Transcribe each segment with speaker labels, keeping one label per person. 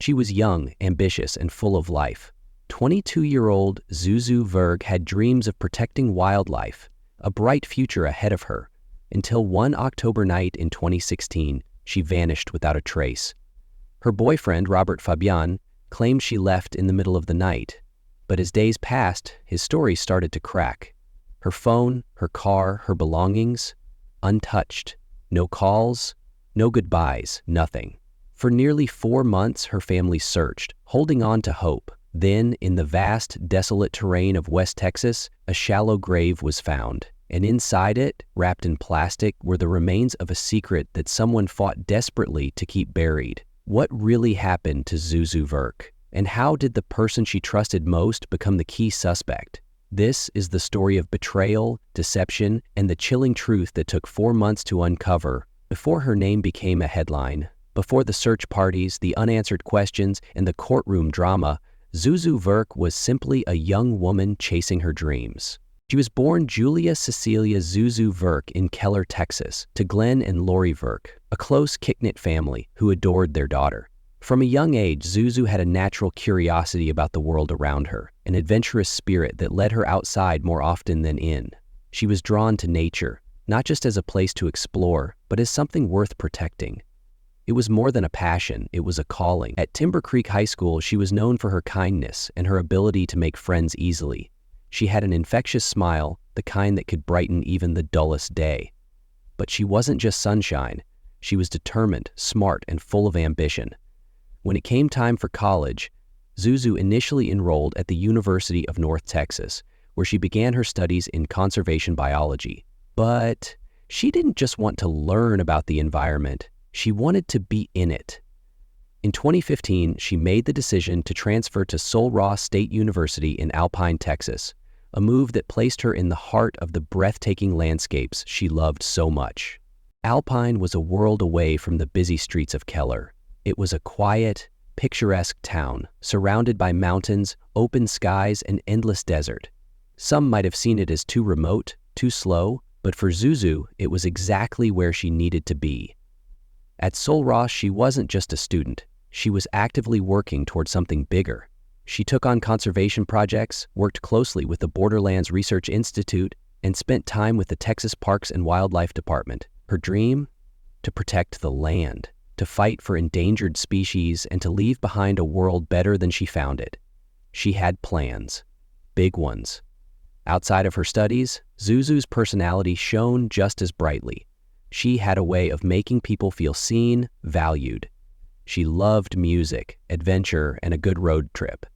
Speaker 1: She was young, ambitious, and full of life. 22-year-old Zuzu Verk had dreams of protecting wildlife, a bright future ahead of her, until one October night in 2016, she vanished without a trace. Her boyfriend, Robert Fabian, claimed she left in the middle of the night, but as days passed, his story started to crack. Her phone, her car, her belongings, untouched. No calls, no goodbyes, nothing. For nearly 4 months, her family searched, holding on to hope. Then, in the vast, desolate terrain of West Texas, a shallow grave was found, and inside it, wrapped in plastic, were the remains of a secret that someone fought desperately to keep buried. What really happened to Zuzu Verk? And how did the person she trusted most become the key suspect? This is the story of betrayal, deception, and the chilling truth that took 4 months to uncover before her name became a headline. Before the search parties, the unanswered questions, and the courtroom drama, Zuzu Verk was simply a young woman chasing her dreams. She was born Julia Cecilia Zuzu Verk in Keller, Texas, to Glenn and Lori Verk, a close, kick-knit family who adored their daughter. From a young age, Zuzu had a natural curiosity about the world around her, an adventurous spirit that led her outside more often than in. She was drawn to nature, not just as a place to explore, but as something worth protecting. It was more than a passion, it was a calling. At Timber Creek High School, she was known for her kindness and her ability to make friends easily. She had an infectious smile, the kind that could brighten even the dullest day. But she wasn't just sunshine. She was determined, smart, and full of ambition. When it came time for college, Zuzu initially enrolled at the University of North Texas, where she began her studies in conservation biology. But she didn't just want to learn about the environment. She wanted to be in it. In 2015, she made the decision to transfer to Sul Ross State University in Alpine, Texas, a move that placed her in the heart of the breathtaking landscapes she loved so much. Alpine was a world away from the busy streets of Keller. It was a quiet, picturesque town, surrounded by mountains, open skies, and endless desert. Some might have seen it as too remote, too slow, but for Zuzu, it was exactly where she needed to be. At Sul Ross, she wasn't just a student. She was actively working towards something bigger. She took on conservation projects, worked closely with the Borderlands Research Institute, and spent time with the Texas Parks and Wildlife Department. Her dream? To protect the land, to fight for endangered species, and to leave behind a world better than she found it. She had plans, big ones. Outside of her studies, Zuzu's personality shone just as brightly. She had a way of making people feel seen, valued. She loved music, adventure, and a good road trip.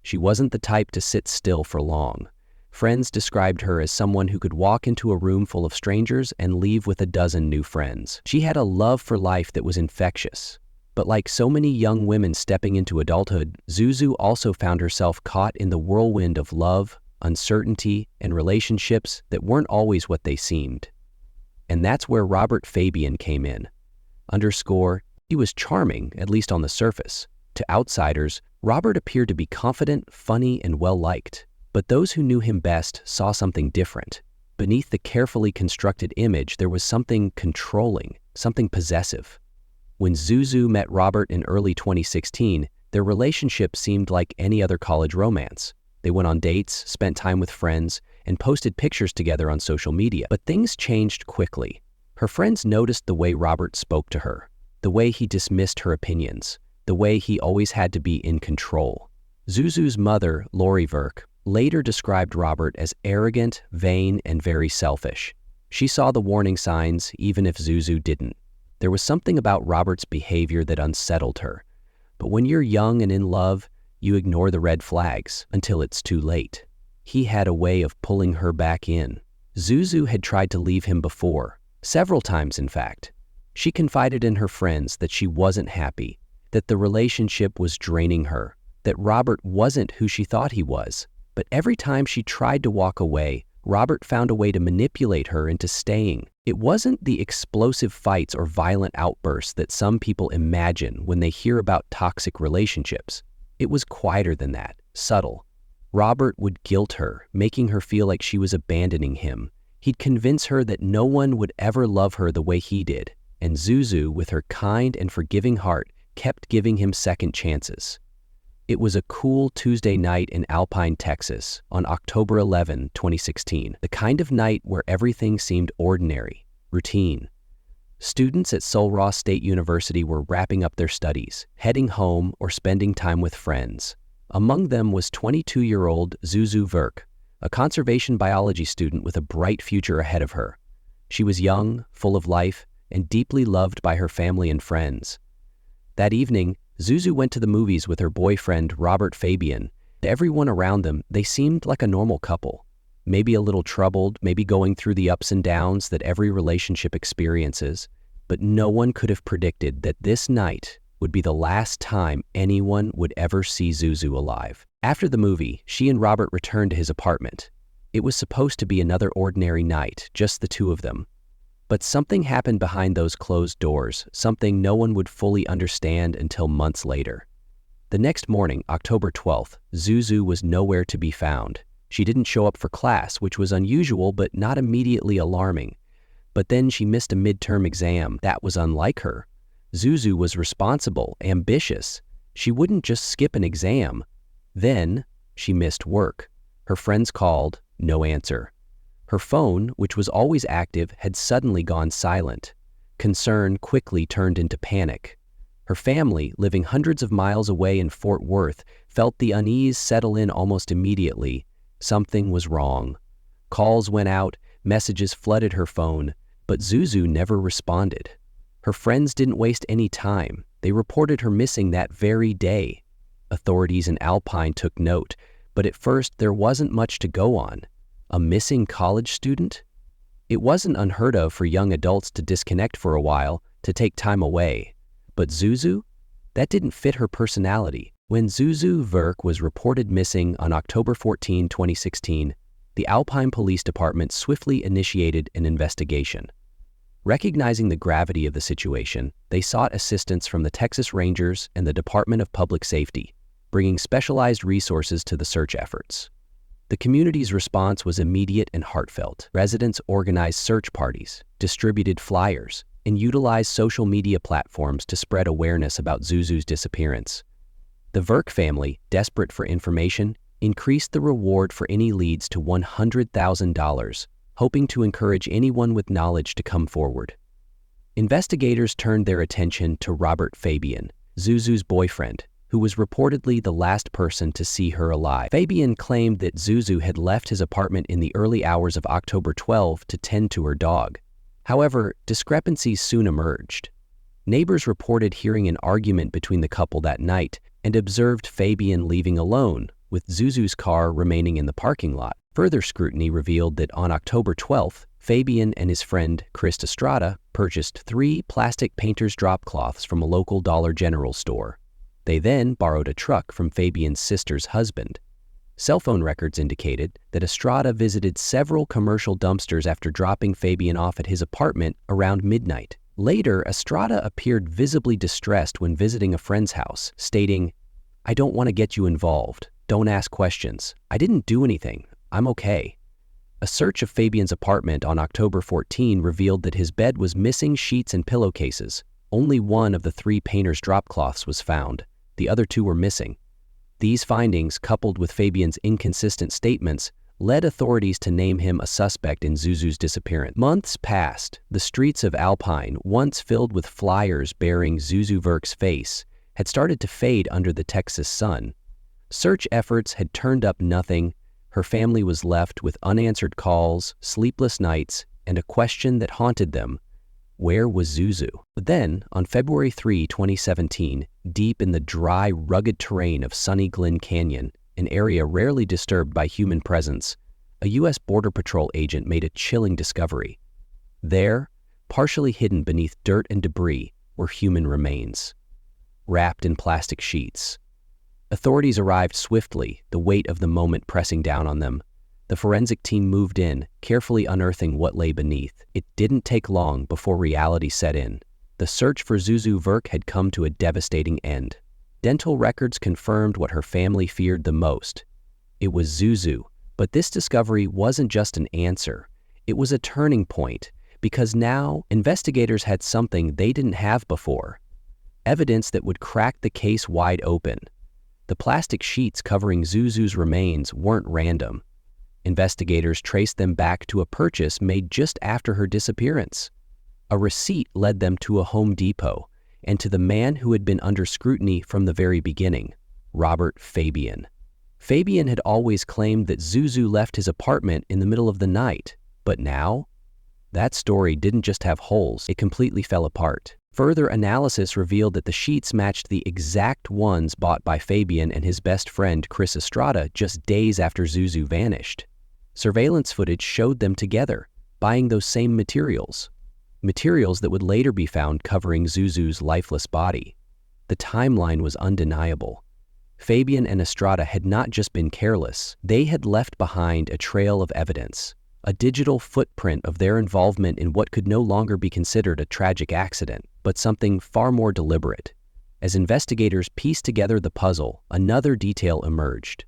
Speaker 1: She wasn't the type to sit still for long. Friends described her as someone who could walk into a room full of strangers and leave with a dozen new friends. She had a love for life that was infectious. But like so many young women stepping into adulthood, Zuzu also found herself caught in the whirlwind of love, uncertainty, and relationships that weren't always what they seemed. And that's where Robert Fabian came in. He was charming, at least on the surface. To outsiders, Robert appeared to be confident, funny, and well-liked. But those who knew him best saw something different. Beneath the carefully constructed image, there was something controlling, something possessive. When Zuzu met Robert in early 2016, their relationship seemed like any other college romance. They went on dates, spent time with friends, and posted pictures together on social media. But things changed quickly. Her friends noticed the way Robert spoke to her, the way he dismissed her opinions, the way he always had to be in control. Zuzu's mother, Lori Verk, later described Robert as arrogant, vain, and very selfish. She saw the warning signs, even if Zuzu didn't. There was something about Robert's behavior that unsettled her. But when you're young and in love, you ignore the red flags until it's too late. He had a way of pulling her back in. Zuzu had tried to leave him before, several times in fact. She confided in her friends that she wasn't happy, that the relationship was draining her, that Robert wasn't who she thought he was. But every time she tried to walk away, Robert found a way to manipulate her into staying. It wasn't the explosive fights or violent outbursts that some people imagine when they hear about toxic relationships. It was quieter than that, subtle. Robert would guilt her, making her feel like she was abandoning him. He'd convince her that no one would ever love her the way he did. And Zuzu, with her kind and forgiving heart, kept giving him second chances. It was a cool Tuesday night in Alpine, Texas, on October 11, 2016, the kind of night where everything seemed ordinary, routine. Students at Sul State University were wrapping up their studies, heading home, or spending time with friends. Among them was 22-year-old Zuzu Verk, a conservation biology student with a bright future ahead of her. She was young, full of life, and deeply loved by her family and friends. That evening, Zuzu went to the movies with her boyfriend, Robert Fabian. To everyone around them, they seemed like a normal couple. Maybe a little troubled, maybe going through the ups and downs that every relationship experiences. But no one could have predicted that this night would be the last time anyone would ever see Zuzu alive. After the movie, she and Robert returned to his apartment. It was supposed to be another ordinary night, just the two of them. But something happened behind those closed doors, something no one would fully understand until months later. The next morning, October 12th, Zuzu was nowhere to be found. She didn't show up for class, which was unusual but not immediately alarming. But then she missed a midterm exam. That was unlike her. Zuzu was responsible, ambitious. She wouldn't just skip an exam. Then, she missed work. Her friends called, no answer. Her phone, which was always active, had suddenly gone silent. Concern quickly turned into panic. Her family, living hundreds of miles away in Fort Worth, felt the unease settle in almost immediately. Something was wrong. Calls went out, messages flooded her phone, but Zuzu never responded. Her friends didn't waste any time. They reported her missing that very day. Authorities in Alpine took note, but at first there wasn't much to go on. A missing college student? It wasn't unheard of for young adults to disconnect for a while, to take time away. But Zuzu? That didn't fit her personality. When Zuzu Verk was reported missing on October 14, 2016, the Alpine Police Department swiftly initiated an investigation. Recognizing the gravity of the situation, they sought assistance from the Texas Rangers and the Department of Public Safety, bringing specialized resources to the search efforts. The community's response was immediate and heartfelt. Residents organized search parties, distributed flyers, and utilized social media platforms to spread awareness about Zuzu's disappearance. The Verk family, desperate for information, increased the reward for any leads to $100,000, hoping to encourage anyone with knowledge to come forward. Investigators turned their attention to Robert Fabian, Zuzu's boyfriend, who was reportedly the last person to see her alive. Fabian claimed that Zuzu had left his apartment in the early hours of October 12 to tend to her dog. However, discrepancies soon emerged. Neighbors reported hearing an argument between the couple that night and observed Fabian leaving alone, with Zuzu's car remaining in the parking lot. Further scrutiny revealed that on October 12th, Fabian and his friend, Chris Estrada, purchased 3 plastic painter's drop cloths from a local Dollar General store. They then borrowed a truck from Fabian's sister's husband. Cell phone records indicated that Estrada visited several commercial dumpsters after dropping Fabian off at his apartment around midnight. Later, Estrada appeared visibly distressed when visiting a friend's house, stating, "I don't want to get you involved. Don't ask questions. I didn't do anything. I'm okay." A search of Fabian's apartment on October 14 revealed that his bed was missing sheets and pillowcases. Only one of the 3 painter's drop cloths was found. The other 2 were missing. These findings, coupled with Fabian's inconsistent statements, led authorities to name him a suspect in Zuzu's disappearance. Months passed. The streets of Alpine, once filled with flyers bearing Zuzu Verk's face, had started to fade under the Texas sun. Search efforts had turned up nothing. Her family was left with unanswered calls, sleepless nights, and a question that haunted them: where was Zuzu? But then, on February 3, 2017, deep in the dry, rugged terrain of Sunny Glen Canyon, an area rarely disturbed by human presence, a U.S. Border Patrol agent made a chilling discovery. There, partially hidden beneath dirt and debris, were human remains, wrapped in plastic sheets. Authorities arrived swiftly, the weight of the moment pressing down on them. The forensic team moved in, carefully unearthing what lay beneath. It didn't take long before reality set in. The search for Zuzu Verk had come to a devastating end. Dental records confirmed what her family feared the most. It was Zuzu, but this discovery wasn't just an answer. It was a turning point, because now investigators had something they didn't have before: evidence that would crack the case wide open. The plastic sheets covering Zuzu's remains weren't random. Investigators traced them back to a purchase made just after her disappearance. A receipt led them to a Home Depot and to the man who had been under scrutiny from the very beginning, Robert Fabian. Fabian had always claimed that Zuzu left his apartment in the middle of the night, but now? That story didn't just have holes, it completely fell apart. Further analysis revealed that the sheets matched the exact ones bought by Fabian and his best friend Chris Estrada just days after Zuzu vanished. Surveillance footage showed them together, buying those same materials that would later be found covering Zuzu's lifeless body. The timeline was undeniable. Fabian and Estrada had not just been careless, they had left behind a trail of evidence, a digital footprint of their involvement in what could no longer be considered a tragic accident, but something far more deliberate. As investigators pieced together the puzzle, another detail emerged.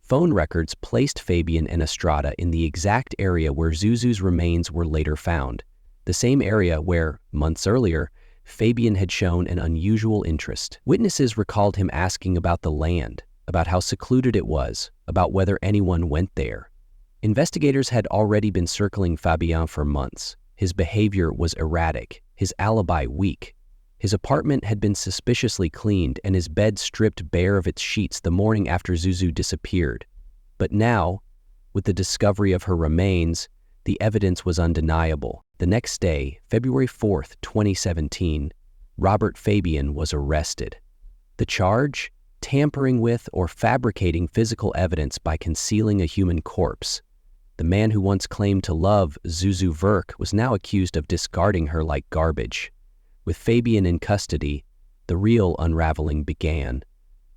Speaker 1: Phone records placed Fabian and Estrada in the exact area where Zuzu's remains were later found, the same area where, months earlier, Fabian had shown an unusual interest. Witnesses recalled him asking about the land, about how secluded it was, about whether anyone went there. Investigators had already been circling Fabian for months. His behavior was erratic, his alibi weak. His apartment had been suspiciously cleaned and his bed stripped bare of its sheets the morning after Zuzu disappeared. But now, with the discovery of her remains, the evidence was undeniable. The next day, February 4, 2017, Robert Fabian was arrested. The charge? Tampering with or fabricating physical evidence by concealing a human corpse. The man who once claimed to love Zuzu Verk was now accused of discarding her like garbage. With Fabian in custody, the real unraveling began.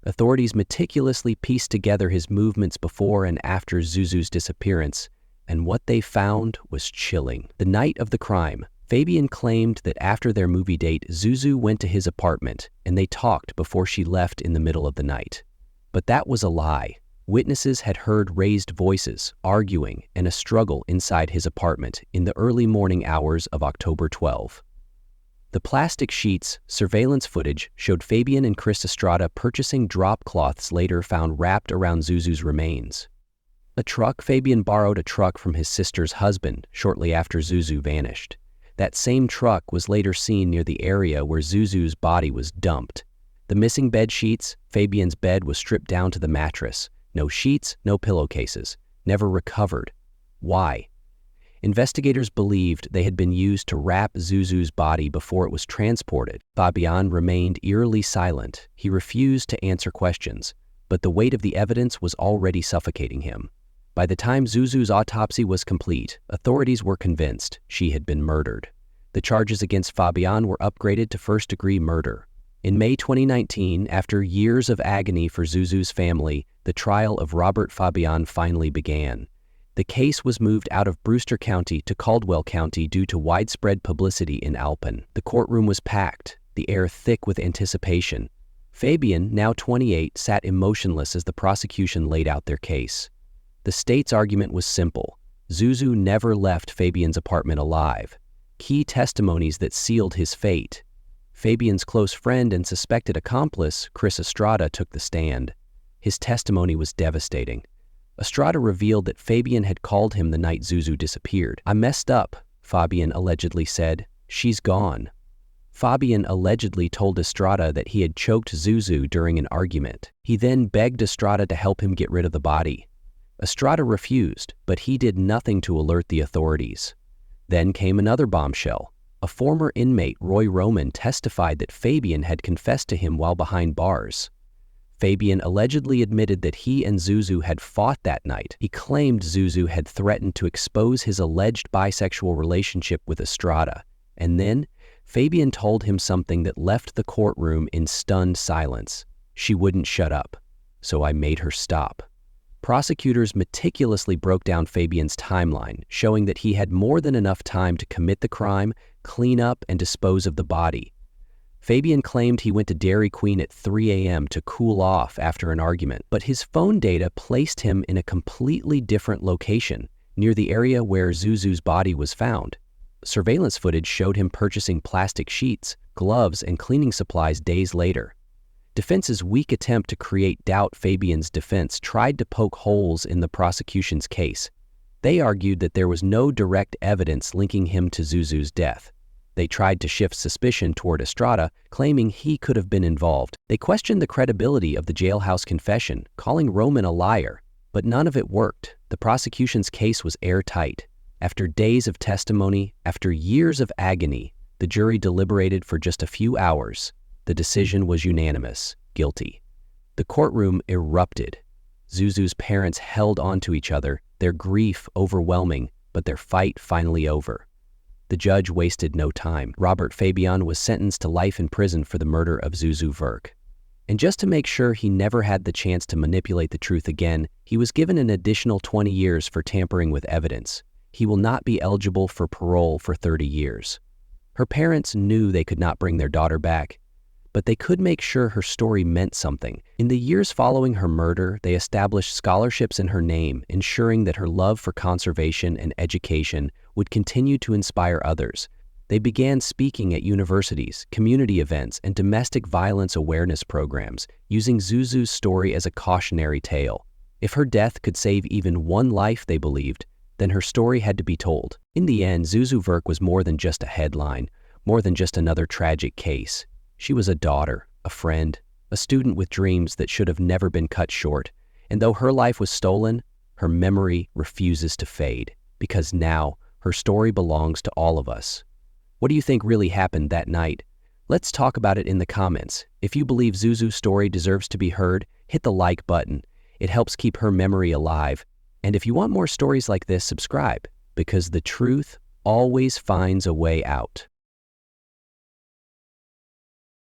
Speaker 1: Authorities meticulously pieced together his movements before and after Zuzu's disappearance, and what they found was chilling. The night of the crime, Fabian claimed that after their movie date, Zuzu went to his apartment and they talked before she left in the middle of the night. But that was a lie. Witnesses had heard raised voices, arguing, and a struggle inside his apartment in the early morning hours of October 12. The plastic sheets, surveillance footage showed Fabian and Chris Estrada purchasing drop cloths later found wrapped around Zuzu's remains. Fabian borrowed a truck from his sister's husband shortly after Zuzu vanished. That same truck was later seen near the area where Zuzu's body was dumped. The missing bed sheets, Fabian's bed was stripped down to the mattress. No sheets, no pillowcases. Never recovered. Why? Investigators believed they had been used to wrap Zuzu's body before it was transported. Fabian remained eerily silent. He refused to answer questions, but the weight of the evidence was already suffocating him. By the time Zuzu's autopsy was complete, authorities were convinced she had been murdered. The charges against Fabian were upgraded to first-degree murder. In May 2019, after years of agony for Zuzu's family, the trial of Robert Fabian finally began. The case was moved out of Brewster County to Caldwell County due to widespread publicity in Alpin. The courtroom was packed, the air thick with anticipation. Fabian, now 28, sat emotionless as the prosecution laid out their case. The state's argument was simple. Zuzu never left Fabian's apartment alive. Key testimonies that sealed his fate. Fabian's close friend and suspected accomplice, Chris Estrada, took the stand. His testimony was devastating. Estrada revealed that Fabian had called him the night Zuzu disappeared. "I messed up," Fabian allegedly said. "She's gone." Fabian allegedly told Estrada that he had choked Zuzu during an argument. He then begged Estrada to help him get rid of the body. Estrada refused, but he did nothing to alert the authorities. Then came another bombshell. A former inmate, Roy Roman, testified that Fabian had confessed to him while behind bars. Fabian allegedly admitted that he and Zuzu had fought that night. He claimed Zuzu had threatened to expose his alleged bisexual relationship with Estrada. And then, Fabian told him something that left the courtroom in stunned silence. "She wouldn't shut up, so I made her stop." Prosecutors meticulously broke down Fabian's timeline, showing that he had more than enough time to commit the crime, clean up, and dispose of the body. Fabian claimed he went to Dairy Queen at 3 a.m. to cool off after an argument, but his phone data placed him in a completely different location, near the area where Zuzu's body was found. Surveillance footage showed him purchasing plastic sheets, gloves, and cleaning supplies days later. Defense's weak attempt to create doubt. Fabian's defense tried to poke holes in the prosecution's case. They argued that there was no direct evidence linking him to Zuzu's death. They tried to shift suspicion toward Estrada, claiming he could have been involved. They questioned the credibility of the jailhouse confession, calling Roman a liar, but none of it worked. The prosecution's case was airtight. After days of testimony, after years of agony, the jury deliberated for just a few hours. The decision was unanimous: guilty. The courtroom erupted. Zuzu's parents held on to each other, their grief overwhelming, but their fight finally over. The judge wasted no time. Robert Fabian was sentenced to life in prison for the murder of Zuzu Verk. And just to make sure he never had the chance to manipulate the truth again, he was given an additional 20 years for tampering with evidence. He will not be eligible for parole for 30 years. Her parents knew they could not bring their daughter back, but they could make sure her story meant something. In the years following her murder, they established scholarships in her name, ensuring that her love for conservation and education would continue to inspire others. They began speaking at universities, community events, and domestic violence awareness programs, using Zuzu's story as a cautionary tale. If her death could save even one life, they believed, then her story had to be told. In the end, Zuzu Verk was more than just a headline, more than just another tragic case. She was a daughter, a friend, a student with dreams that should have never been cut short. And though her life was stolen, her memory refuses to fade, because now her story belongs to all of us. What do you think really happened that night? Let's talk about it in the comments. If you believe Zuzu's story deserves to be heard, hit the like button. It helps keep her memory alive. And if you want more stories like this, subscribe, because the truth always finds a way out.